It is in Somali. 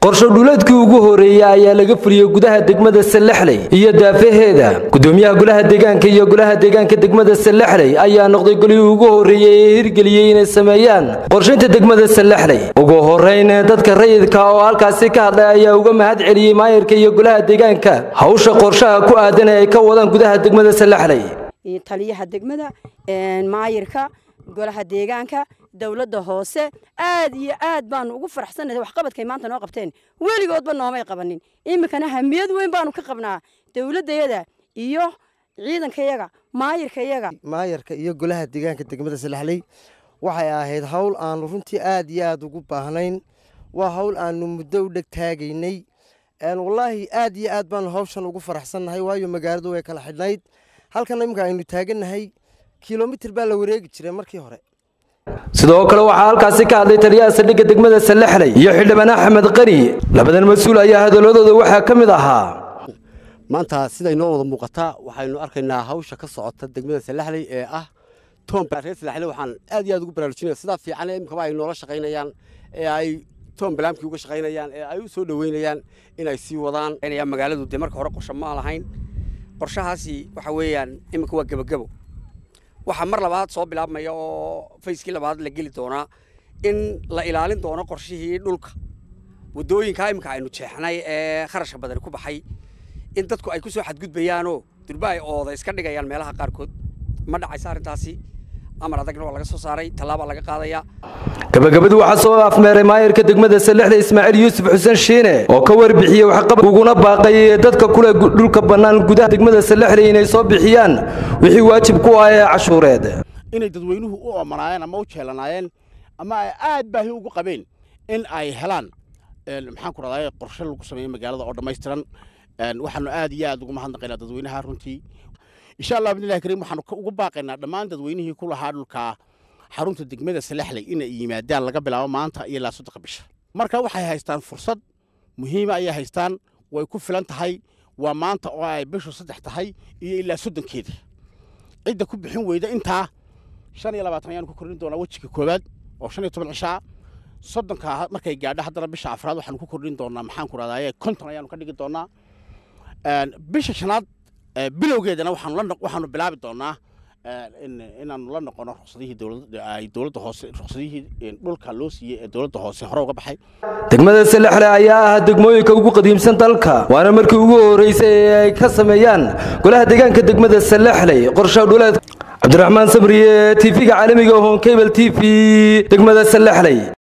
qorsho dhuleedkii ugu horeeyay ayaa laga fuliyay gudaha degmada Salaxley iyo daafaheeda gudoomiyaha golaha deegaanka degmada Salaxley ayaa noqday golihii ugu horeeyay ee hirgeliyay inay sameeyaan qorshaynta degmada Salaxley ugu horeyn dadka rayidka oo halkaas ka hadlay ayaa uga mahad celiyay maayirka iyo golaha deegaanka hawsha qorshaha ku aadan ay ka wadaan gudaha degmada Salaxley taliyaha degmada maayirka golaha deegaanka dawladda hoose aad iyo aad baan ugu faraxsanahay wax qabadkay maanta noo qabteen weligoodba noomay qabanin imikana hamiyad weyn baan ka qabnaa dawladdeeda iyo ciidankayaga maayirka iyo golaha deegaanka degmada Salaxley waxay ahayd hawl aan runtii aad iyo aad ugu baahnayn waa hawl aan muddo u dhagtaageynay wallahi aad iyo aad baan hawshan ugu faraxsanahay waayo magaaladu way kala xidhnayd halkan imika aynu taaganahay kiiloomitir baa la wareegi jiray markii hore sidoo kale waxa halkaas ka hadlay taliyaha saldhigga degmada Salaxley iyo xildhibaan Axmed Qari labadan mas'uul ayaa hadaladooda waxa kamid ahaa maanta sida inoo wada muuqata waxaynu arkaynaa hawsha ka socota degmada Salaxley ee ah Tom Reer Salaxley waxaan aad iyo aad ugu baraarujinayaa sida fiican ee imka ay noola shaqeynayaan ee ay Tom Blamki uga shaqeynayaan ee ay u soo dhaweynayaan in ay sii wadaan inay magaaladu de marka hore qorshe ma lahayn qorshahaasi waxa weeyaan imka waa gabagabo waxa mar labaad soo bilaabmaya oo fayskii labaad la gali doona in la ilaalin doono qorshihii dhulka wadooyinka imka aynu jeexnay ee kharash badan ku baxay in dadku ay ku soo xadgudbayaan oo durbaay ooda iska dhigayaan meelaha qaar kood ma dhacaysa arintaasi amar adagna waa laga soo saaray talaabo laga qaadaya gabagabadu waxa soo afmeeray maayirka degmada Salaxley Ismaaciil Yuusuf Xuseen Shiine oo ka warbixiyay wax qabad uguna baaqay dadka kule dhulka banaan gudaha degmada Salaxley inay soo bixiyaan wixii waajib ku ah cashuureed inay dadweynuhu u amanaayeen ama u jeelanaayeen ama ay aad baahi ugu qabeen in ay helaan maxaan ku raadayay qorshe lagu sameeyo magaalada oo dhameystiran waxaanu aad iyo aad ugu mahadnaqaynaa dadweynaha runtii insha Allah bidilaahi kariim waxaanu ugu baaqaynaa dhammaan dadweynihii ku lahaa dhulka xarunta degmada Salaxley inay yimaadaan laga bilaabo maanta iyo ilaa 3 bisha marka waxay haystaan fursad muhiim ah ay haystaan way ku filan tahay waa maanta oo ay bishu 3 tahay iyo ilaa 30keeda cidda ku bixin weyda inta 25 ayaan ku kordhin doonaa wajiga koobaad oo 15 cisha 30ka markay gaadho haddana bisha afraad waxaan ku kordhin doonaa maxaan ku raadayay 50 ayaan ka dhigi doonaa bisha shanaad bilowgeedana waxaanu bilaabi doonaa inaanu la noqono ruqsadihii dawladda hoose ruqsadihii dhulka loo siiyay ee dawladda hoose hore uga baxay degmada Salaxley ayaa ah degmooyinka ugu qadiimsan dalka waana markii ugu horeysay ay ka sameeyaan golaha deegaanka degmada Salaxley qorshe dhuleed Cabdiraxmaan Sabriye TV-ga caalamiga oo Cable TV degmada Salaxley